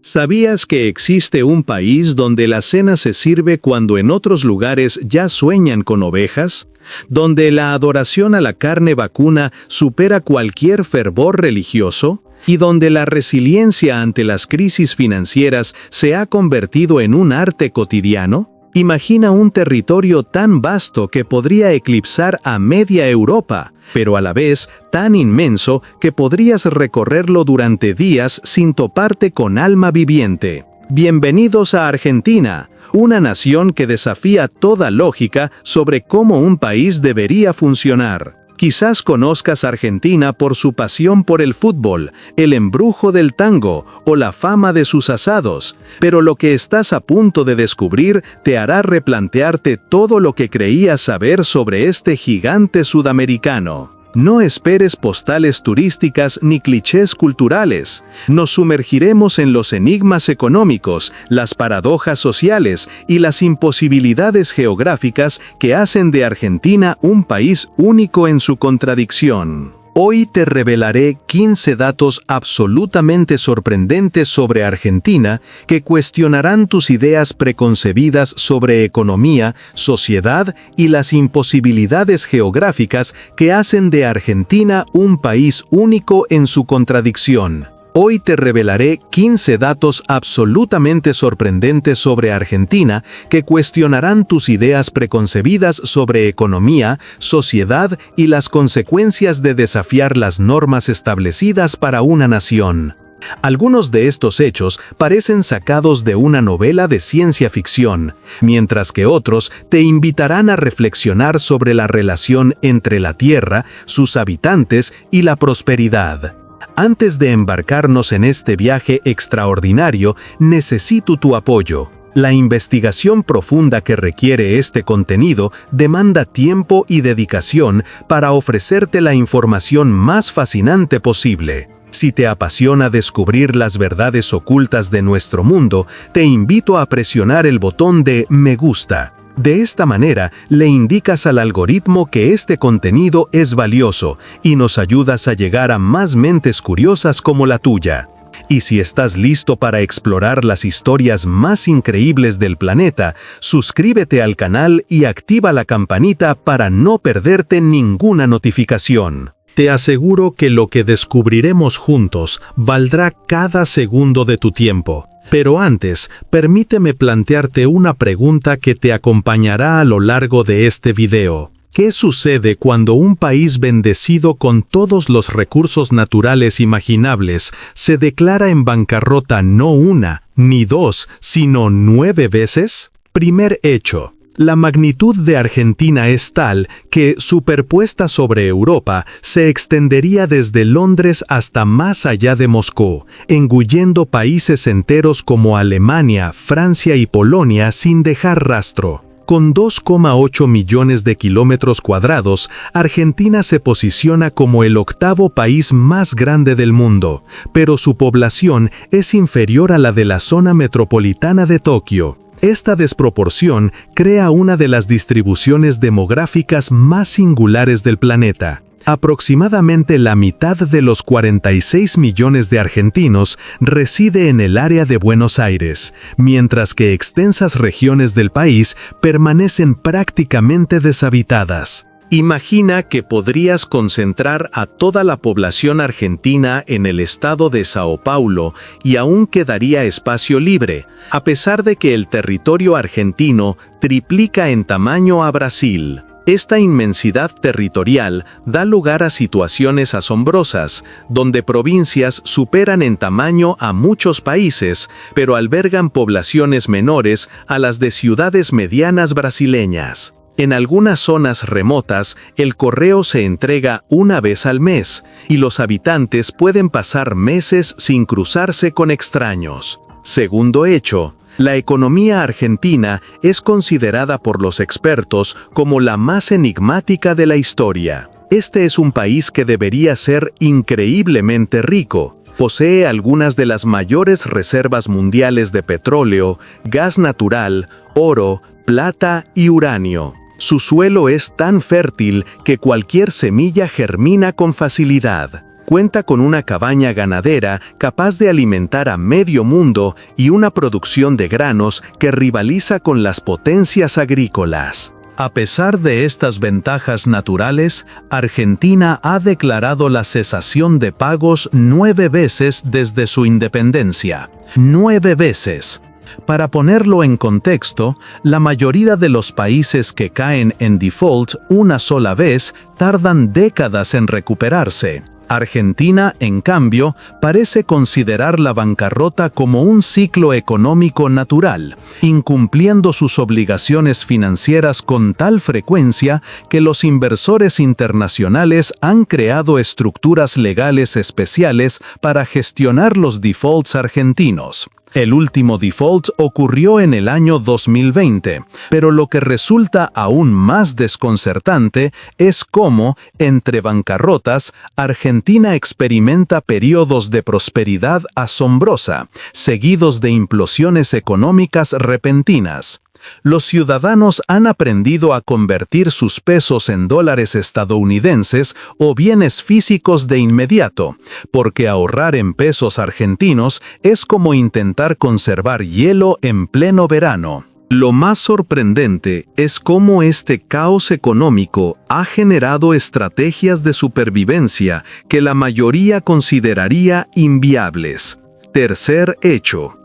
¿Sabías que existe un país donde la cena se sirve cuando en otros lugares ya sueñan con ovejas? ¿Donde la adoración a la carne vacuna supera cualquier fervor religioso? ¿Y donde la resiliencia ante las crisis financieras se ha convertido en un arte cotidiano? Imagina un territorio tan vasto que podría eclipsar a media Europa, pero a la vez tan inmenso que podrías recorrerlo durante días sin toparte con alma viviente. Bienvenidos a Argentina, una nación que desafía toda lógica sobre cómo un país debería funcionar. Quizás conozcas Argentina por su pasión por el fútbol, el embrujo del tango o la fama de sus asados, pero lo que estás a punto de descubrir te hará replantearte todo lo que creías saber sobre este gigante sudamericano. No esperes postales turísticas ni clichés culturales. Nos sumergiremos en los enigmas económicos, las paradojas sociales y las imposibilidades geográficas que hacen de Argentina un país único en su contradicción. Hoy te revelaré 15 datos absolutamente sorprendentes sobre Argentina que cuestionarán tus ideas preconcebidas sobre economía, sociedad y las imposibilidades geográficas que hacen de Argentina un país único en su contradicción. Hoy te revelaré 15 datos absolutamente sorprendentes sobre Argentina que cuestionarán tus ideas preconcebidas sobre economía, sociedad y las consecuencias de desafiar las normas establecidas para una nación. Algunos de estos hechos parecen sacados de una novela de ciencia ficción, mientras que otros te invitarán a reflexionar sobre la relación entre la tierra, sus habitantes y la prosperidad. Antes de embarcarnos en este viaje extraordinario, necesito tu apoyo. La investigación profunda que requiere este contenido demanda tiempo y dedicación para ofrecerte la información más fascinante posible. Si te apasiona descubrir las verdades ocultas de nuestro mundo, te invito a presionar el botón de Me gusta. De esta manera, le indicas al algoritmo que este contenido es valioso y nos ayudas a llegar a más mentes curiosas como la tuya. Y si estás listo para explorar las historias más increíbles del planeta, suscríbete al canal y activa la campanita para no perderte ninguna notificación. Te aseguro que lo que descubriremos juntos valdrá cada segundo de tu tiempo. Pero antes, permíteme plantearte una pregunta que te acompañará a lo largo de este video. ¿Qué sucede cuando un país bendecido con todos los recursos naturales imaginables se declara en bancarrota no una, ni dos, sino 9 veces? Primer hecho. La magnitud de Argentina es tal que, superpuesta sobre Europa, se extendería desde Londres hasta más allá de Moscú, engullendo países enteros como Alemania, Francia y Polonia sin dejar rastro. Con 2,8 millones de kilómetros cuadrados, Argentina se posiciona como el octavo país más grande del mundo, pero su población es inferior a la de la zona metropolitana de Tokio. Esta desproporción crea una de las distribuciones demográficas más singulares del planeta. Aproximadamente la mitad de los 46 millones de argentinos reside en el área de Buenos Aires, mientras que extensas regiones del país permanecen prácticamente deshabitadas. Imagina que podrías concentrar a toda la población argentina en el estado de Sao Paulo y aún quedaría espacio libre, a pesar de que el territorio argentino triplica en tamaño a Brasil. Esta inmensidad territorial da lugar a situaciones asombrosas, donde provincias superan en tamaño a muchos países, pero albergan poblaciones menores a las de ciudades medianas brasileñas. En algunas zonas remotas, el correo se entrega una vez al mes, y los habitantes pueden pasar meses sin cruzarse con extraños. Segundo hecho, la economía argentina es considerada por los expertos como la más enigmática de la historia. Este es un país que debería ser increíblemente rico. Posee algunas de las mayores reservas mundiales de petróleo, gas natural, oro, plata y uranio. Su suelo es tan fértil que cualquier semilla germina con facilidad. Cuenta con una cabaña ganadera capaz de alimentar a medio mundo y una producción de granos que rivaliza con las potencias agrícolas. A pesar de estas ventajas naturales, Argentina ha declarado la cesación de pagos 9 veces desde su independencia. 9 veces. Para ponerlo en contexto, la mayoría de los países que caen en default una sola vez tardan décadas en recuperarse. Argentina, en cambio, parece considerar la bancarrota como un ciclo económico natural, incumpliendo sus obligaciones financieras con tal frecuencia que los inversores internacionales han creado estructuras legales especiales para gestionar los defaults argentinos. El último default ocurrió en el año 2020, pero lo que resulta aún más desconcertante es cómo, entre bancarrotas, Argentina experimenta periodos de prosperidad asombrosa, seguidos de implosiones económicas repentinas. Los ciudadanos han aprendido a convertir sus pesos en dólares estadounidenses o bienes físicos de inmediato, porque ahorrar en pesos argentinos es como intentar conservar hielo en pleno verano. Lo más sorprendente es cómo este caos económico ha generado estrategias de supervivencia que la mayoría consideraría inviables. Tercer hecho.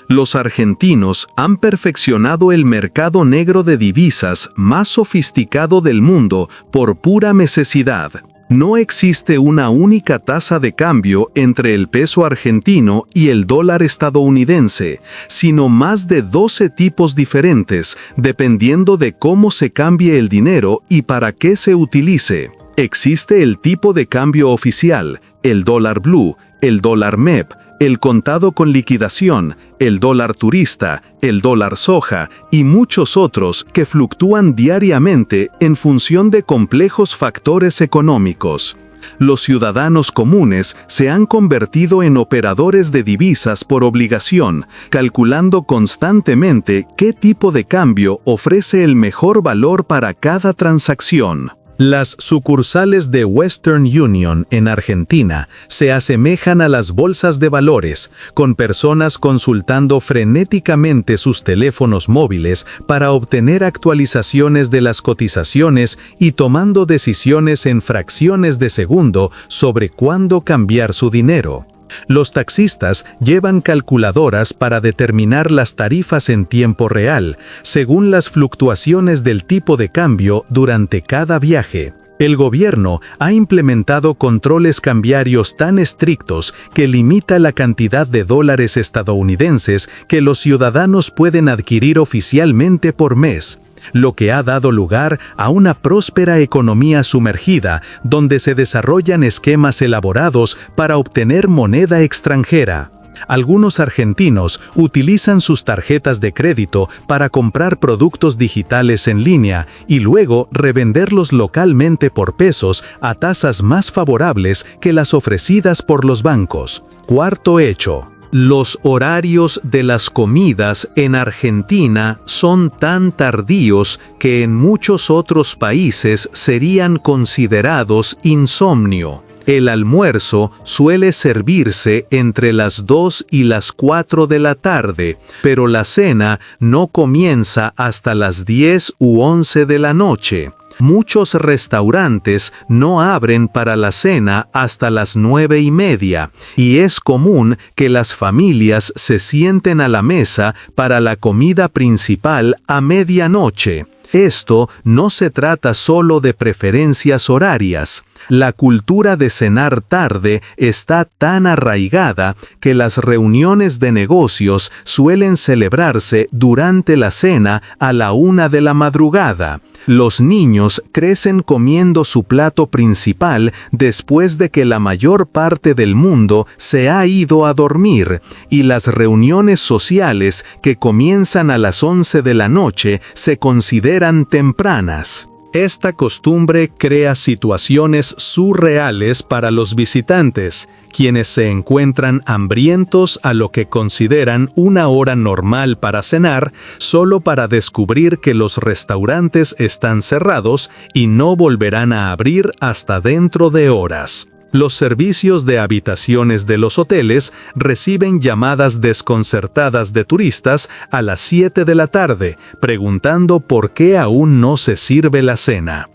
Los argentinos han perfeccionado el mercado negro de divisas más sofisticado del mundo por pura necesidad. No existe una única tasa de cambio entre el peso argentino y el dólar estadounidense, sino más de 12 tipos diferentes, dependiendo de cómo se cambie el dinero y para qué se utilice. Existe el tipo de cambio oficial, el dólar blue, el dólar MEP, el contado con liquidación, el dólar turista, el dólar soja y muchos otros que fluctúan diariamente en función de complejos factores económicos. Los ciudadanos comunes se han convertido en operadores de divisas por obligación, calculando constantemente qué tipo de cambio ofrece el mejor valor para cada transacción. Las sucursales de Western Union en Argentina se asemejan a las bolsas de valores, con personas consultando frenéticamente sus teléfonos móviles para obtener actualizaciones de las cotizaciones y tomando decisiones en fracciones de segundo sobre cuándo cambiar su dinero. Los taxistas llevan calculadoras para determinar las tarifas en tiempo real, según las fluctuaciones del tipo de cambio durante cada viaje. El gobierno ha implementado controles cambiarios tan estrictos que limita la cantidad de dólares estadounidenses que los ciudadanos pueden adquirir oficialmente por mes, lo que ha dado lugar a una próspera economía sumergida donde se desarrollan esquemas elaborados para obtener moneda extranjera. Algunos argentinos utilizan sus tarjetas de crédito para comprar productos digitales en línea y luego revenderlos localmente por pesos a tasas más favorables que las ofrecidas por los bancos. Cuarto hecho. Los horarios de las comidas en Argentina son tan tardíos que en muchos otros países serían considerados insomnio. El almuerzo suele servirse entre las 2 y las 4 de la tarde, pero la cena no comienza hasta las 10 u 11 de la noche. Muchos restaurantes no abren para la cena hasta las 9:30, y es común que las familias se sienten a la mesa para la comida principal a medianoche. Esto no se trata solo de preferencias horarias. La cultura de cenar tarde está tan arraigada que las reuniones de negocios suelen celebrarse durante la cena a la 1 de la madrugada. Los niños crecen comiendo su plato principal después de que la mayor parte del mundo se ha ido a dormir, y las reuniones sociales que comienzan a las 11 de la noche se consideran tempranas. Esta costumbre crea situaciones surreales para los visitantes, quienes se encuentran hambrientos a lo que consideran una hora normal para cenar, solo para descubrir que los restaurantes están cerrados y no volverán a abrir hasta dentro de horas. Los servicios de habitaciones de los hoteles reciben llamadas desconcertadas de turistas a las 7 de la tarde, preguntando por qué aún no se sirve la cena.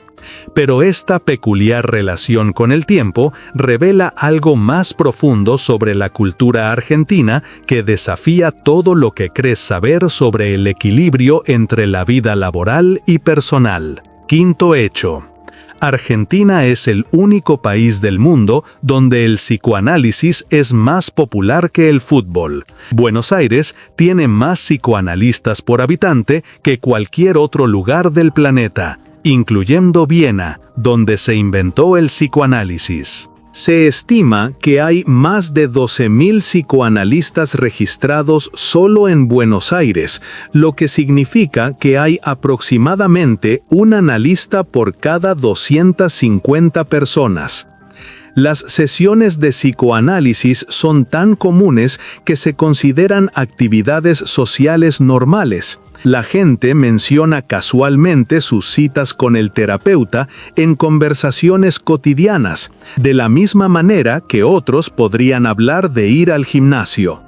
Pero esta peculiar relación con el tiempo revela algo más profundo sobre la cultura argentina que desafía todo lo que crees saber sobre el equilibrio entre la vida laboral y personal. Quinto hecho. Argentina es el único país del mundo donde el psicoanálisis es más popular que el fútbol. Buenos Aires tiene más psicoanalistas por habitante que cualquier otro lugar del planeta, incluyendo Viena, donde se inventó el psicoanálisis. Se estima que hay más de 12.000 psicoanalistas registrados solo en Buenos Aires, lo que significa que hay aproximadamente un analista por cada 250 personas. Las sesiones de psicoanálisis son tan comunes que se consideran actividades sociales normales. La gente menciona casualmente sus citas con el terapeuta en conversaciones cotidianas, de la misma manera que otros podrían hablar de ir al gimnasio.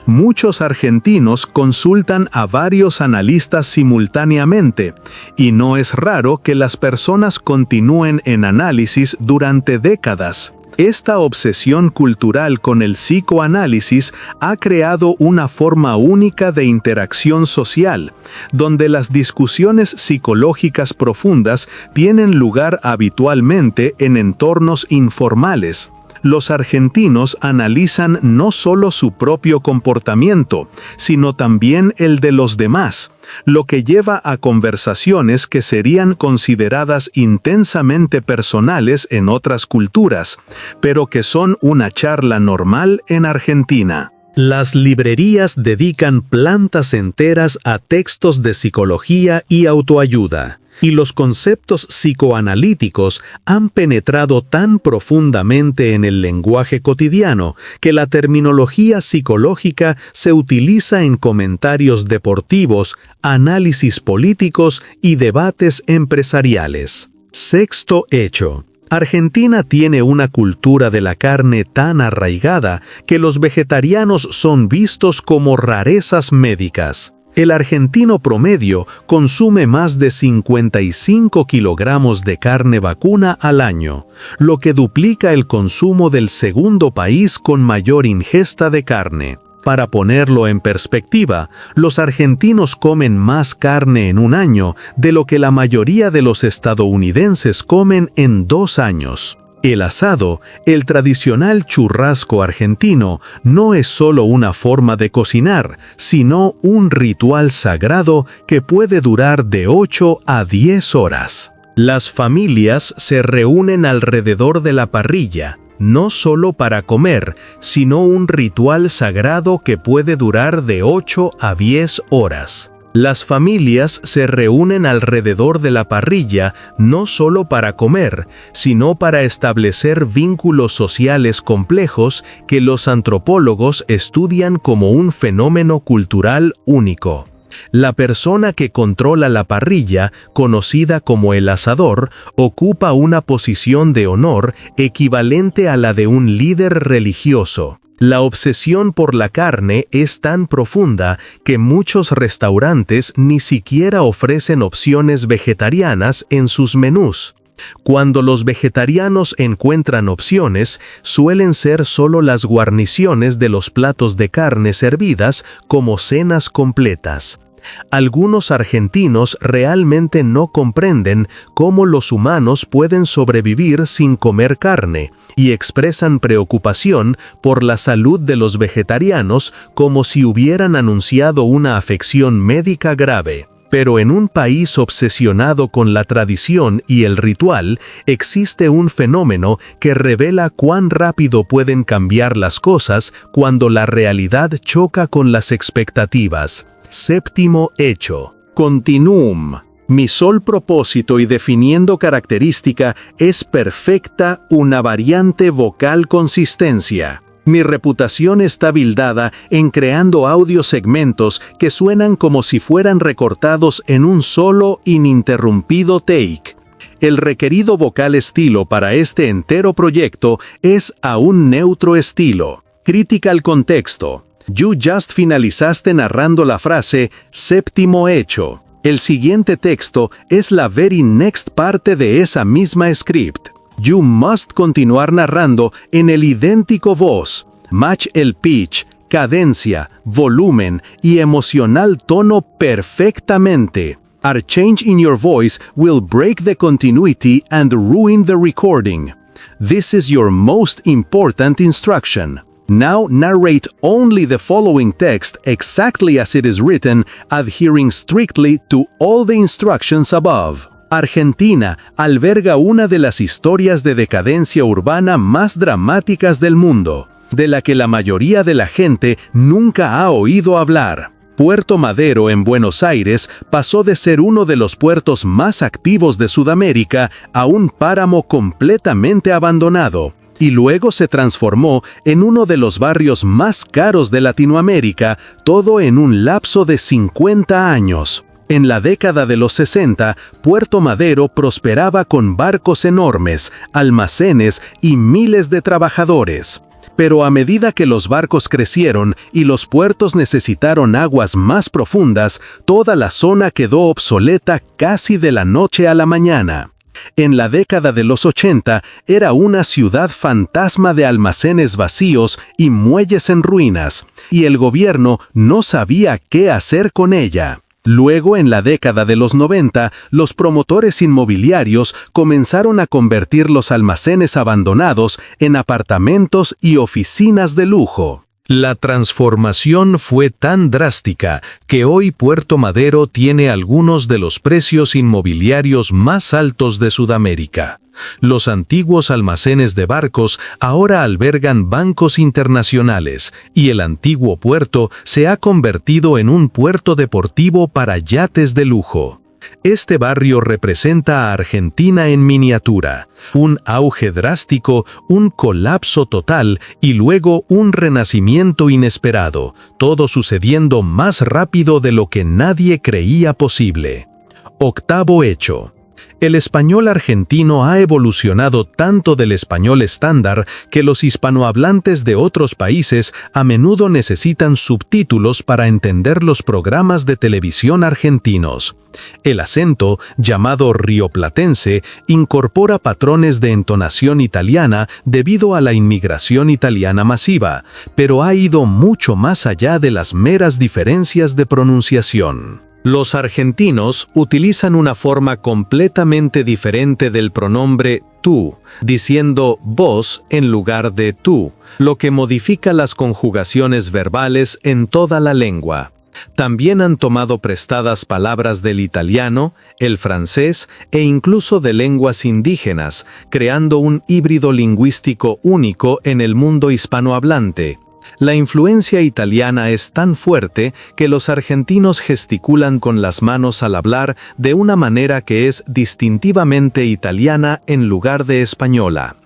Muchos argentinos consultan a varios analistas simultáneamente, y no es raro que las personas continúen en análisis durante décadas. Esta obsesión cultural con el psicoanálisis ha creado una forma única de interacción social, donde las discusiones psicológicas profundas tienen lugar habitualmente en entornos informales. Los argentinos analizan no solo su propio comportamiento, sino también el de los demás, lo que lleva a conversaciones que serían consideradas intensamente personales en otras culturas, pero que son una charla normal en Argentina. Las librerías dedican plantas enteras a textos de psicología y autoayuda. Y los conceptos psicoanalíticos han penetrado tan profundamente en el lenguaje cotidiano que la terminología psicológica se utiliza en comentarios deportivos, análisis políticos y debates empresariales. Sexto hecho. Argentina tiene una cultura de la carne tan arraigada que los vegetarianos son vistos como rarezas médicas. El argentino promedio consume más de 55 kilogramos de carne vacuna al año, lo que duplica el consumo del segundo país con mayor ingesta de carne. Para ponerlo en perspectiva, los argentinos comen más carne en un año de lo que la mayoría de los estadounidenses comen en 2 años. El asado, el tradicional churrasco argentino, no es solo una forma de cocinar, sino un ritual sagrado que puede durar de 8 a 10 horas. Las familias se reúnen alrededor de la parrilla, no solo para comer, sino un ritual sagrado que puede durar de 8 a 10 horas. Las familias se reúnen alrededor de la parrilla no solo para comer, sino para establecer vínculos sociales complejos que los antropólogos estudian como un fenómeno cultural único. La persona que controla la parrilla, conocida como el asador, ocupa una posición de honor equivalente a la de un líder religioso. La obsesión por la carne es tan profunda que muchos restaurantes ni siquiera ofrecen opciones vegetarianas en sus menús. Cuando los vegetarianos encuentran opciones, suelen ser solo las guarniciones de los platos de carne servidas como cenas completas. Algunos argentinos realmente no comprenden cómo los humanos pueden sobrevivir sin comer carne y expresan preocupación por la salud de los vegetarianos como si hubieran anunciado una afección médica grave. Pero en un país obsesionado con la tradición y el ritual, existe un fenómeno que revela cuán rápido pueden cambiar las cosas cuando la realidad choca con las expectativas. Séptimo hecho. Continuum. Mi solo propósito y definiendo característica es perfecta una variante vocal consistencia. Mi reputación está bildada en creando audiosegmentos que suenan como si fueran recortados en un solo ininterrumpido take. El requerido vocal estilo para este entero proyecto es a un neutro estilo. Crítica al contexto. You just finalizaste narrando la frase séptimo hecho. El siguiente texto es la very next parte de esa misma script. You must continuar narrando en el idéntico voz. Match el pitch, cadencia, volumen y emocional tono perfectamente. A change in your voice will break the continuity and ruin the recording. This is your most important instruction. Now narrate only the following text exactly as it is written, adhering strictly to all the instructions above. Argentina alberga una de las historias de decadencia urbana más dramáticas del mundo, de la que la mayoría de la gente nunca ha oído hablar. Puerto Madero en Buenos Aires pasó de ser uno de los puertos más activos de Sudamérica a un páramo completamente abandonado, y luego se transformó en uno de los barrios más caros de Latinoamérica, todo en un lapso de 50 años. En la década de los 60, Puerto Madero prosperaba con barcos enormes, almacenes y miles de trabajadores. Pero a medida que los barcos crecieron y los puertos necesitaron aguas más profundas, toda la zona quedó obsoleta casi de la noche a la mañana. En la década de los 80 era una ciudad fantasma de almacenes vacíos y muelles en ruinas, y el gobierno no sabía qué hacer con ella. Luego, en la década de los 90, los promotores inmobiliarios comenzaron a convertir los almacenes abandonados en apartamentos y oficinas de lujo. La transformación fue tan drástica que hoy Puerto Madero tiene algunos de los precios inmobiliarios más altos de Sudamérica. Los antiguos almacenes de barcos ahora albergan bancos internacionales y el antiguo puerto se ha convertido en un puerto deportivo para yates de lujo. Este barrio representa a Argentina en miniatura, un auge drástico, un colapso total y luego un renacimiento inesperado, todo sucediendo más rápido de lo que nadie creía posible. Octavo hecho. El español argentino ha evolucionado tanto del español estándar que los hispanohablantes de otros países a menudo necesitan subtítulos para entender los programas de televisión argentinos. El acento, llamado rioplatense, incorpora patrones de entonación italiana debido a la inmigración italiana masiva, pero ha ido mucho más allá de las meras diferencias de pronunciación. Los argentinos utilizan una forma completamente diferente del pronombre tú, diciendo vos en lugar de tú, lo que modifica las conjugaciones verbales en toda la lengua. También han tomado prestadas palabras del italiano, el francés e incluso de lenguas indígenas, creando un híbrido lingüístico único en el mundo hispanohablante. La influencia italiana es tan fuerte que los argentinos gesticulan con las manos al hablar de una manera que es distintivamente italiana en lugar de española.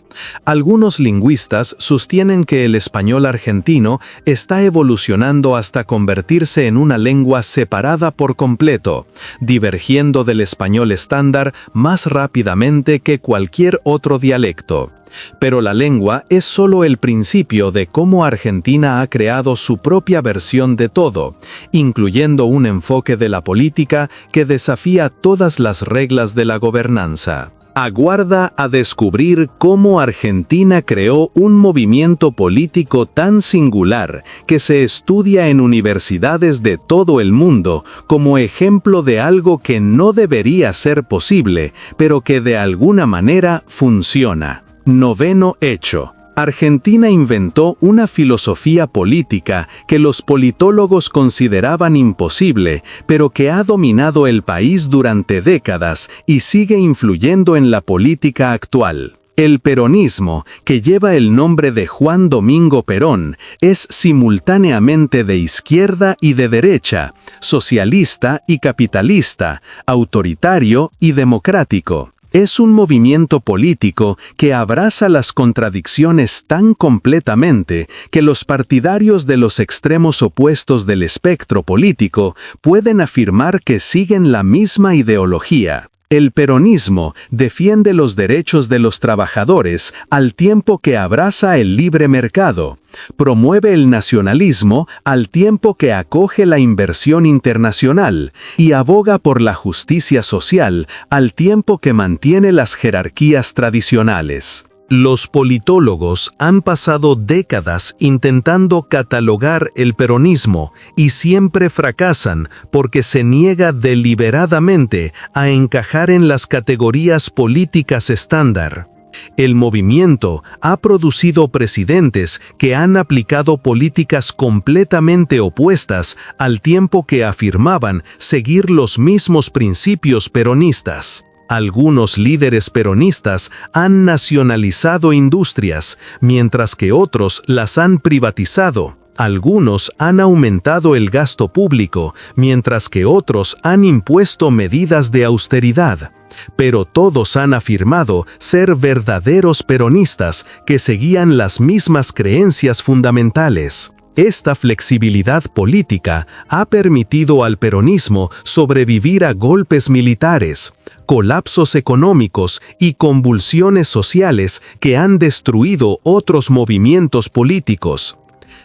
Algunos lingüistas sostienen que el español argentino está evolucionando hasta convertirse en una lengua separada por completo, divergiendo del español estándar más rápidamente que cualquier otro dialecto. Pero la lengua es solo el principio de cómo Argentina ha creado su propia versión de todo, incluyendo un enfoque de la política que desafía todas las reglas de la gobernanza. Aguarda a descubrir cómo Argentina creó un movimiento político tan singular que se estudia en universidades de todo el mundo como ejemplo de algo que no debería ser posible, pero que de alguna manera funciona. Noveno hecho. Argentina inventó una filosofía política que los politólogos consideraban imposible, pero que ha dominado el país durante décadas y sigue influyendo en la política actual. El peronismo, que lleva el nombre de Juan Domingo Perón, es simultáneamente de izquierda y de derecha, socialista y capitalista, autoritario y democrático. Es un movimiento político que abraza las contradicciones tan completamente que los partidarios de los extremos opuestos del espectro político pueden afirmar que siguen la misma ideología. El peronismo defiende los derechos de los trabajadores al tiempo que abraza el libre mercado, promueve el nacionalismo al tiempo que acoge la inversión internacional y aboga por la justicia social al tiempo que mantiene las jerarquías tradicionales. Los politólogos han pasado décadas intentando catalogar el peronismo y siempre fracasan porque se niega deliberadamente a encajar en las categorías políticas estándar. El movimiento ha producido presidentes que han aplicado políticas completamente opuestas al tiempo que afirmaban seguir los mismos principios peronistas. Algunos líderes peronistas han nacionalizado industrias, mientras que otros las han privatizado. Algunos han aumentado el gasto público, mientras que otros han impuesto medidas de austeridad. Pero todos han afirmado ser verdaderos peronistas que seguían las mismas creencias fundamentales. Esta flexibilidad política ha permitido al peronismo sobrevivir a golpes militares, colapsos económicos y convulsiones sociales que han destruido otros movimientos políticos.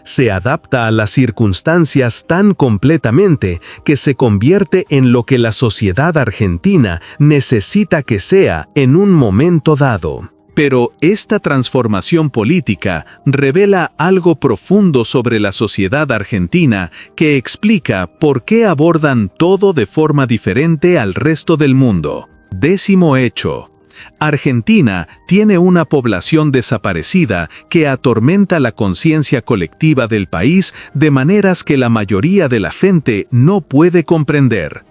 Se adapta a las circunstancias tan completamente que se convierte en lo que la sociedad argentina necesita que sea en un momento dado. Pero esta transformación política revela algo profundo sobre la sociedad argentina que explica por qué abordan todo de forma diferente al resto del mundo. 10º hecho. Argentina tiene una población desaparecida que atormenta la conciencia colectiva del país de maneras que la mayoría de la gente no puede comprender.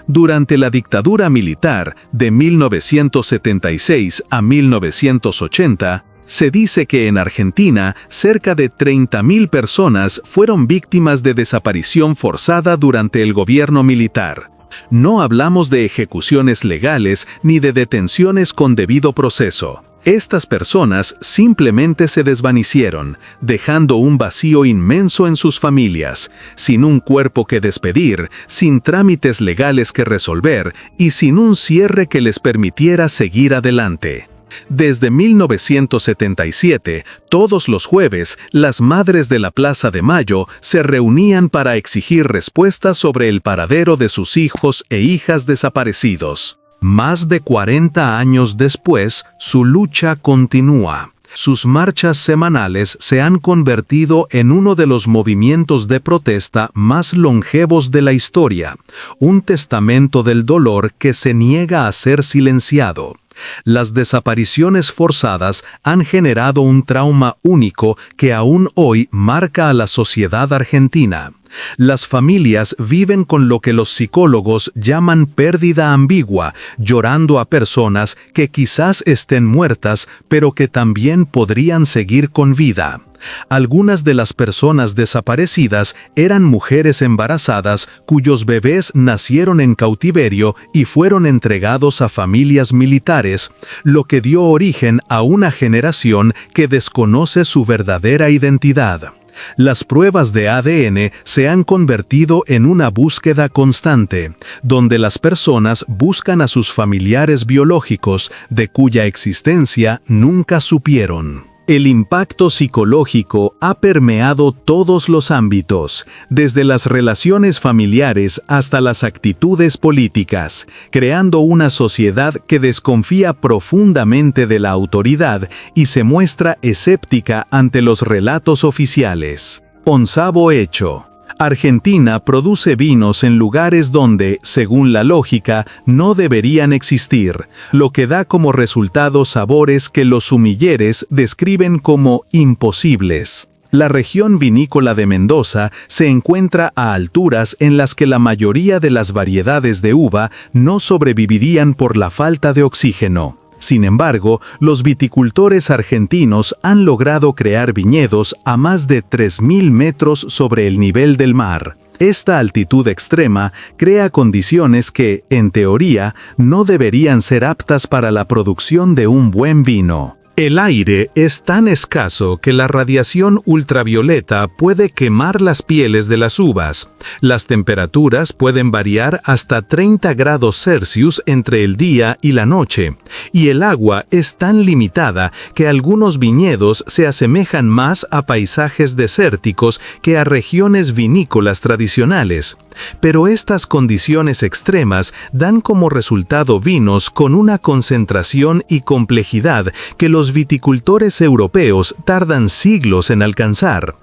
Durante la dictadura militar de 1976 a 1980, se dice que en Argentina cerca de 30.000 personas fueron víctimas de desaparición forzada durante el gobierno militar. No hablamos de ejecuciones legales ni de detenciones con debido proceso. Estas personas simplemente se desvanecieron, dejando un vacío inmenso en sus familias, sin un cuerpo que despedir, sin trámites legales que resolver y sin un cierre que les permitiera seguir adelante. Desde 1977, todos los jueves, las madres de la Plaza de Mayo se reunían para exigir respuestas sobre el paradero de sus hijos e hijas desaparecidos. Más de 40 años después, su lucha continúa. Sus marchas semanales se han convertido en uno de los movimientos de protesta más longevos de la historia, un testamento del dolor que se niega a ser silenciado. Las desapariciones forzadas han generado un trauma único que aún hoy marca a la sociedad argentina. Las familias viven con lo que los psicólogos llaman pérdida ambigua, llorando a personas que quizás estén muertas, pero que también podrían seguir con vida. Algunas de las personas desaparecidas eran mujeres embarazadas cuyos bebés nacieron en cautiverio y fueron entregados a familias militares, lo que dio origen a una generación que desconoce su verdadera identidad. Las pruebas de ADN se han convertido en una búsqueda constante, donde las personas buscan a sus familiares biológicos de cuya existencia nunca supieron. El impacto psicológico ha permeado todos los ámbitos, desde las relaciones familiares hasta las actitudes políticas, creando una sociedad que desconfía profundamente de la autoridad y se muestra escéptica ante los relatos oficiales. 11º hecho. Argentina produce vinos en lugares donde, según la lógica, no deberían existir, lo que da como resultado sabores que los sumilleres describen como imposibles. La región vinícola de Mendoza se encuentra a alturas en las que la mayoría de las variedades de uva no sobrevivirían por la falta de oxígeno. Sin embargo, los viticultores argentinos han logrado crear viñedos a más de 3.000 metros sobre el nivel del mar. Esta altitud extrema crea condiciones que, en teoría, no deberían ser aptas para la producción de un buen vino. El aire es tan escaso que la radiación ultravioleta puede quemar las pieles de las uvas, Las temperaturas pueden variar hasta 30 grados Celsius entre el día y la noche, y el agua es tan limitada que algunos viñedos se asemejan más a paisajes desérticos que a regiones vinícolas tradicionales. Pero estas condiciones extremas dan como resultado vinos con una concentración y complejidad que los viticultores europeos tardan siglos en alcanzar.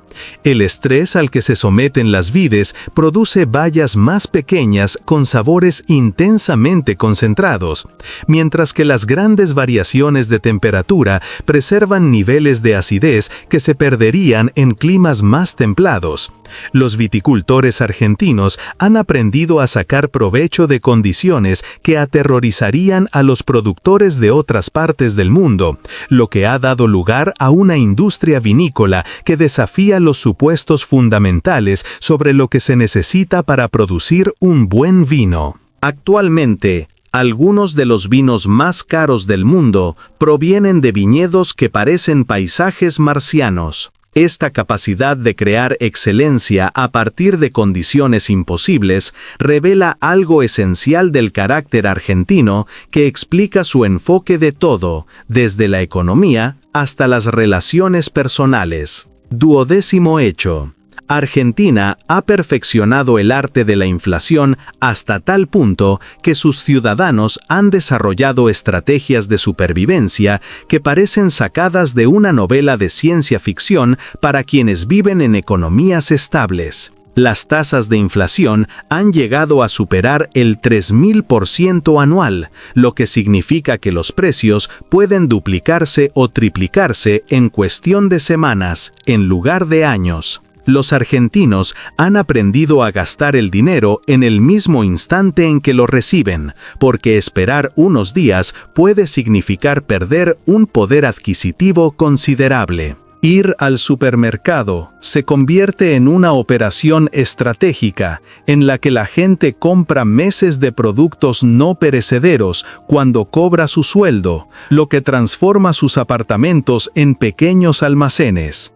El estrés al que se someten las vides produce bayas más pequeñas con sabores intensamente concentrados, mientras que las grandes variaciones de temperatura preservan niveles de acidez que se perderían en climas más templados. Los viticultores argentinos han aprendido a sacar provecho de condiciones que aterrorizarían a los productores de otras partes del mundo, lo que ha dado lugar a una industria vinícola que desafía los supuestos fundamentales sobre lo que se necesita para producir un buen vino. Actualmente, algunos de los vinos más caros del mundo provienen de viñedos que parecen paisajes marcianos. Esta capacidad de crear excelencia a partir de condiciones imposibles revela algo esencial del carácter argentino que explica su enfoque de todo, desde la economía hasta las relaciones personales. 12º hecho. Argentina ha perfeccionado el arte de la inflación hasta tal punto que sus ciudadanos han desarrollado estrategias de supervivencia que parecen sacadas de una novela de ciencia ficción para quienes viven en economías estables. Las tasas de inflación han llegado a superar el 3000% anual, lo que significa que los precios pueden duplicarse o triplicarse en cuestión de semanas, en lugar de años. Los argentinos han aprendido a gastar el dinero en el mismo instante en que lo reciben, porque esperar unos días puede significar perder un poder adquisitivo considerable. Ir al supermercado se convierte en una operación estratégica en la que la gente compra meses de productos no perecederos cuando cobra su sueldo, lo que transforma sus apartamentos en pequeños almacenes.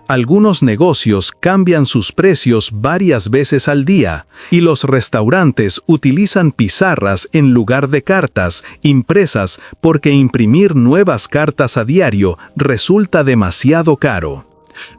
Algunos negocios cambian sus precios varias veces al día, y los restaurantes utilizan pizarras en lugar de cartas impresas porque imprimir nuevas cartas a diario resulta demasiado caro.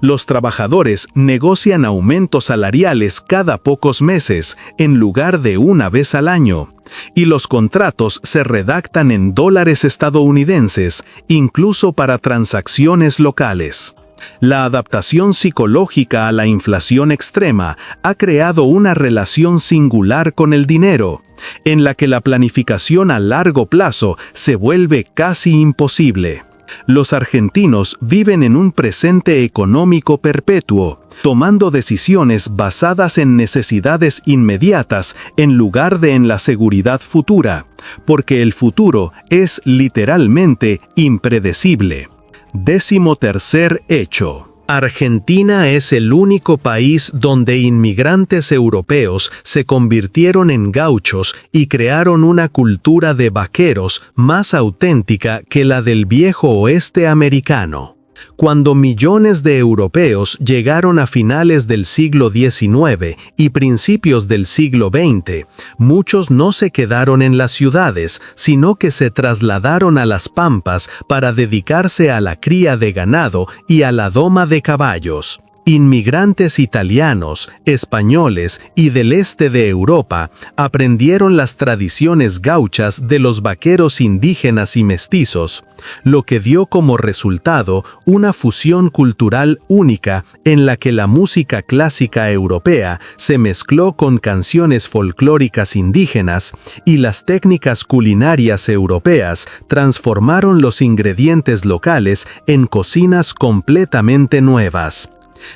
Los trabajadores negocian aumentos salariales cada pocos meses, en lugar de una vez al año, y los contratos se redactan en dólares estadounidenses, incluso para transacciones locales. La adaptación psicológica a la inflación extrema ha creado una relación singular con el dinero, en la que la planificación a largo plazo se vuelve casi imposible. Los argentinos viven en un presente económico perpetuo, tomando decisiones basadas en necesidades inmediatas en lugar de en la seguridad futura, porque el futuro es literalmente impredecible. 13º hecho. Argentina es el único país donde inmigrantes europeos se convirtieron en gauchos y crearon una cultura de vaqueros más auténtica que la del viejo oeste americano. Cuando millones de europeos llegaron a finales del siglo XIX y principios del siglo XX, muchos no se quedaron en las ciudades, sino que se trasladaron a las pampas para dedicarse a la cría de ganado y a la doma de caballos. Inmigrantes italianos, españoles y del este de Europa aprendieron las tradiciones gauchas de los vaqueros indígenas y mestizos, lo que dio como resultado una fusión cultural única en la que la música clásica europea se mezcló con canciones folclóricas indígenas y las técnicas culinarias europeas transformaron los ingredientes locales en cocinas completamente nuevas.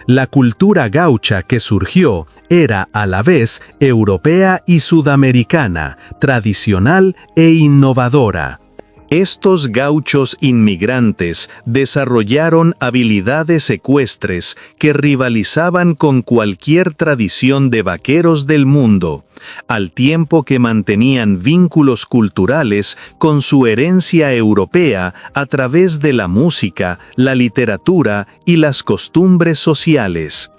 La cultura gaucha que surgió era a la vez europea y sudamericana, tradicional e innovadora. Estos gauchos inmigrantes desarrollaron habilidades ecuestres que rivalizaban con cualquier tradición de vaqueros del mundo, al tiempo que mantenían vínculos culturales con su herencia europea a través de la música, la literatura y las costumbres sociales.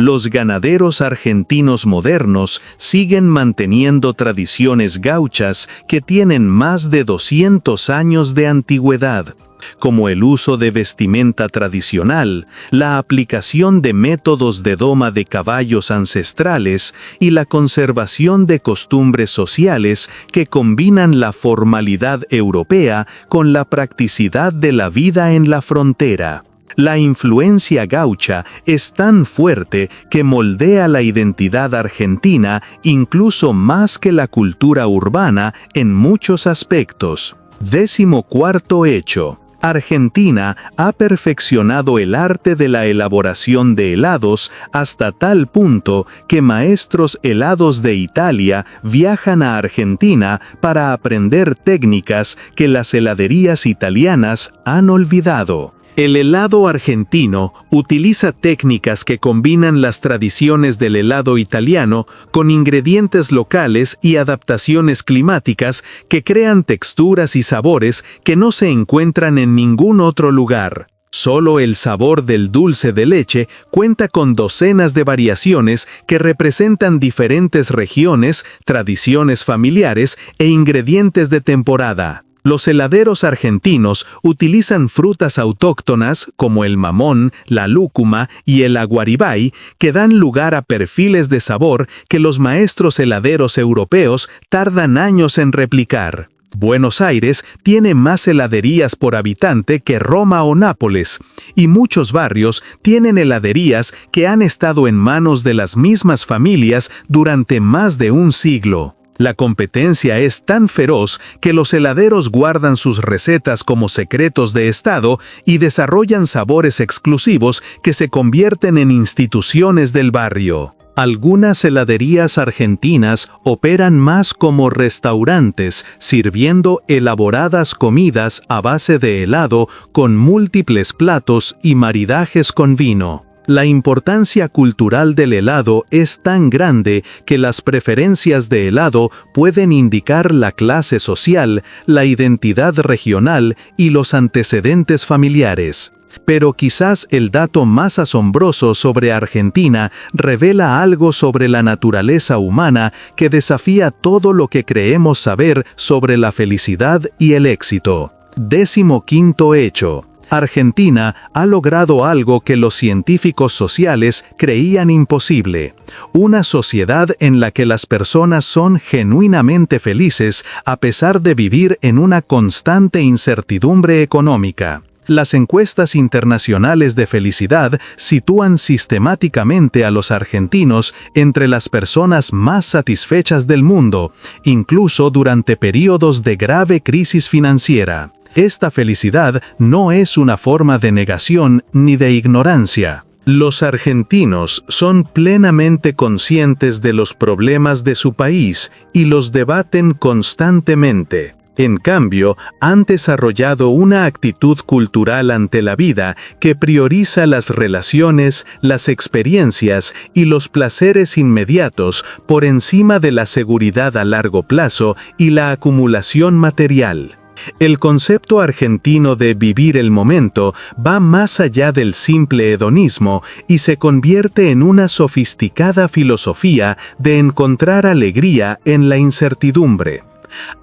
Los ganaderos argentinos modernos siguen manteniendo tradiciones gauchas que tienen más de 200 años de antigüedad, como el uso de vestimenta tradicional, la aplicación de métodos de doma de caballos ancestrales y la conservación de costumbres sociales que combinan la formalidad europea con la practicidad de la vida en la frontera. La influencia gaucha es tan fuerte que moldea la identidad argentina incluso más que la cultura urbana en muchos aspectos. 14º hecho. Argentina ha perfeccionado el arte de la elaboración de helados hasta tal punto que maestros helados de Italia viajan a Argentina para aprender técnicas que las heladerías italianas han olvidado. El helado argentino utiliza técnicas que combinan las tradiciones del helado italiano con ingredientes locales y adaptaciones climáticas que crean texturas y sabores que no se encuentran en ningún otro lugar. Solo el sabor del dulce de leche cuenta con docenas de variaciones que representan diferentes regiones, tradiciones familiares e ingredientes de temporada. Los heladeros argentinos utilizan frutas autóctonas como el mamón, la lúcuma y el aguaribay que dan lugar a perfiles de sabor que los maestros heladeros europeos tardan años en replicar. Buenos Aires tiene más heladerías por habitante que Roma o Nápoles, y muchos barrios tienen heladerías que han estado en manos de las mismas familias durante más de un siglo. La competencia es tan feroz que los heladeros guardan sus recetas como secretos de Estado y desarrollan sabores exclusivos que se convierten en instituciones del barrio. Algunas heladerías argentinas operan más como restaurantes, sirviendo elaboradas comidas a base de helado con múltiples platos y maridajes con vino. La importancia cultural del helado es tan grande que las preferencias de helado pueden indicar la clase social, la identidad regional y los antecedentes familiares. Pero quizás el dato más asombroso sobre Argentina revela algo sobre la naturaleza humana que desafía todo lo que creemos saber sobre la felicidad y el éxito. 15º hecho. Argentina ha logrado algo que los científicos sociales creían imposible: una sociedad en la que las personas son genuinamente felices a pesar de vivir en una constante incertidumbre económica. Las encuestas internacionales de felicidad sitúan sistemáticamente a los argentinos entre las personas más satisfechas del mundo, incluso durante periodos de grave crisis financiera. Esta felicidad no es una forma de negación ni de ignorancia. Los argentinos son plenamente conscientes de los problemas de su país y los debaten constantemente. En cambio, han desarrollado una actitud cultural ante la vida que prioriza las relaciones, las experiencias y los placeres inmediatos por encima de la seguridad a largo plazo y la acumulación material. El concepto argentino de vivir el momento va más allá del simple hedonismo y se convierte en una sofisticada filosofía de encontrar alegría en la incertidumbre.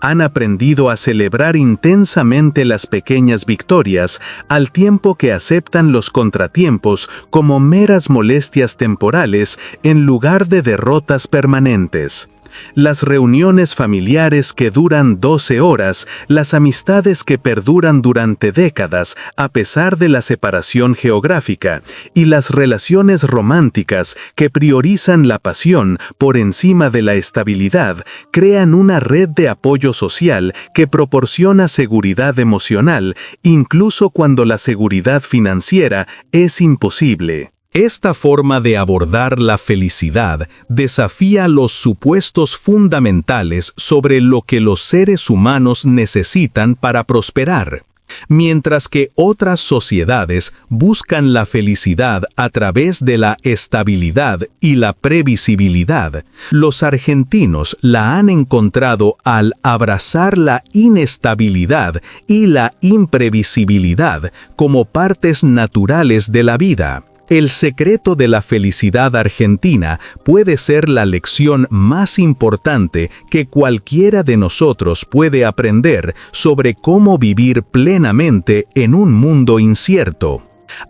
Han aprendido a celebrar intensamente las pequeñas victorias, al tiempo que aceptan los contratiempos como meras molestias temporales en lugar de derrotas permanentes. Las reuniones familiares que duran 12 horas, las amistades que perduran durante décadas a pesar de la separación geográfica, y las relaciones románticas que priorizan la pasión por encima de la estabilidad, crean una red de apoyo social que proporciona seguridad emocional, incluso cuando la seguridad financiera es imposible. Esta forma de abordar la felicidad desafía los supuestos fundamentales sobre lo que los seres humanos necesitan para prosperar. Mientras que otras sociedades buscan la felicidad a través de la estabilidad y la previsibilidad, los argentinos la han encontrado al abrazar la inestabilidad y la imprevisibilidad como partes naturales de la vida. El secreto de la felicidad argentina puede ser la lección más importante que cualquiera de nosotros puede aprender sobre cómo vivir plenamente en un mundo incierto.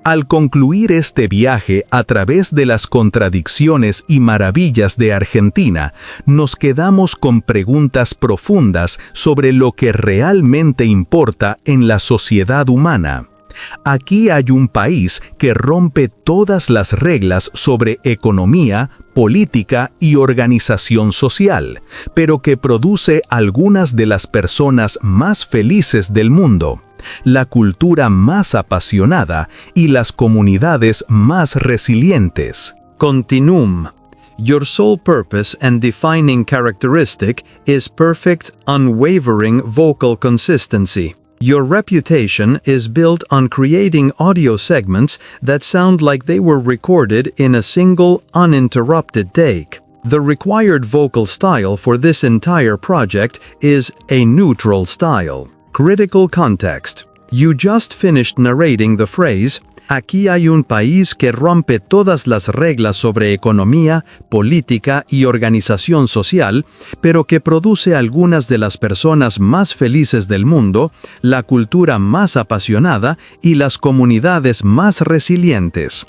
Al concluir este viaje a través de las contradicciones y maravillas de Argentina, nos quedamos con preguntas profundas sobre lo que realmente importa en la sociedad humana. Aquí hay un país que rompe todas las reglas sobre economía, política y organización social, pero que produce algunas de las personas más felices del mundo, la cultura más apasionada y las comunidades más resilientes. Continuum. Your sole purpose and defining characteristic is perfect, unwavering vocal consistency. Your reputation is built on creating audio segments that sound like they were recorded in a single, uninterrupted take. The required vocal style for this entire project is a neutral style. Critical context. You just finished narrating the phrase, "Aquí hay un país que rompe todas las reglas sobre economía, política y organización social, pero que produce algunas de las personas más felices del mundo, la cultura más apasionada y las comunidades más resilientes."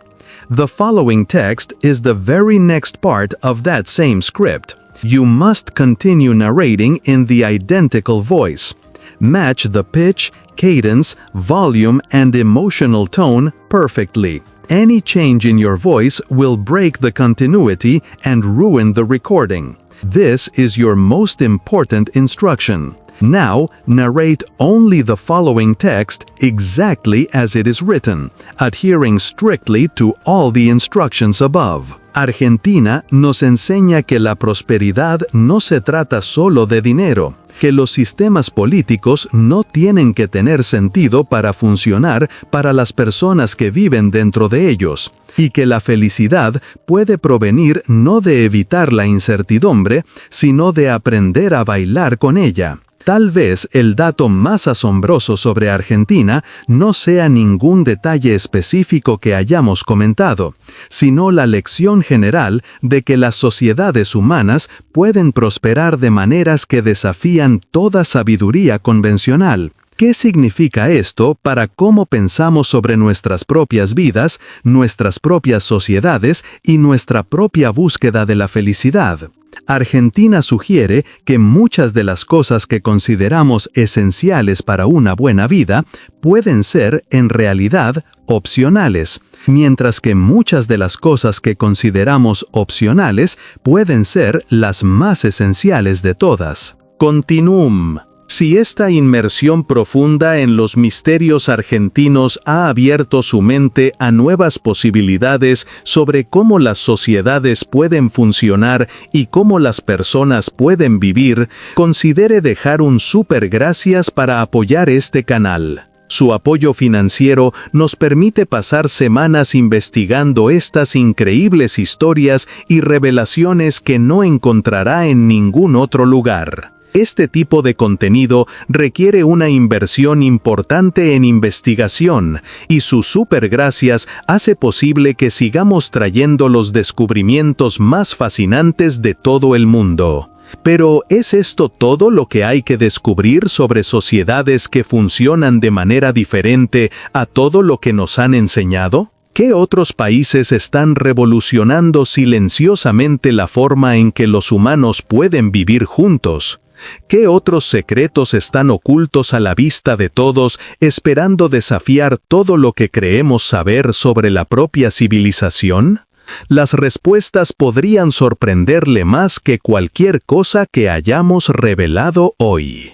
The following text is the very next part of that same script. You must continue narrating in the identical voice. Match the pitch, cadence, volume, and emotional tone perfectly. Any change in your voice will break the continuity and ruin the recording. This is your most important instruction. Now, narrate only the following text exactly as it is written, adhering strictly to all the instructions above. Argentina nos enseña que la prosperidad no se trata solo de dinero, que los sistemas políticos no tienen que tener sentido para funcionar para las personas que viven dentro de ellos, y que la felicidad puede provenir no de evitar la incertidumbre, sino de aprender a bailar con ella. Tal vez el dato más asombroso sobre Argentina no sea ningún detalle específico que hayamos comentado, sino la lección general de que las sociedades humanas pueden prosperar de maneras que desafían toda sabiduría convencional. ¿Qué significa esto para cómo pensamos sobre nuestras propias vidas, nuestras propias sociedades y nuestra propia búsqueda de la felicidad? Argentina sugiere que muchas de las cosas que consideramos esenciales para una buena vida pueden ser, en realidad, opcionales, mientras que muchas de las cosas que consideramos opcionales pueden ser las más esenciales de todas. Continuum. Si esta inmersión profunda en los misterios argentinos ha abierto su mente a nuevas posibilidades sobre cómo las sociedades pueden funcionar y cómo las personas pueden vivir, considere dejar un súper gracias para apoyar este canal. Su apoyo financiero nos permite pasar semanas investigando estas increíbles historias y revelaciones que no encontrará en ningún otro lugar. Este tipo de contenido requiere una inversión importante en investigación, y su supergracias hace posible que sigamos trayendo los descubrimientos más fascinantes de todo el mundo. Pero, ¿es esto todo lo que hay que descubrir sobre sociedades que funcionan de manera diferente a todo lo que nos han enseñado? ¿Qué otros países están revolucionando silenciosamente la forma en que los humanos pueden vivir juntos? ¿Qué otros secretos están ocultos a la vista de todos, esperando desafiar todo lo que creemos saber sobre la propia civilización? Las respuestas podrían sorprenderle más que cualquier cosa que hayamos revelado hoy.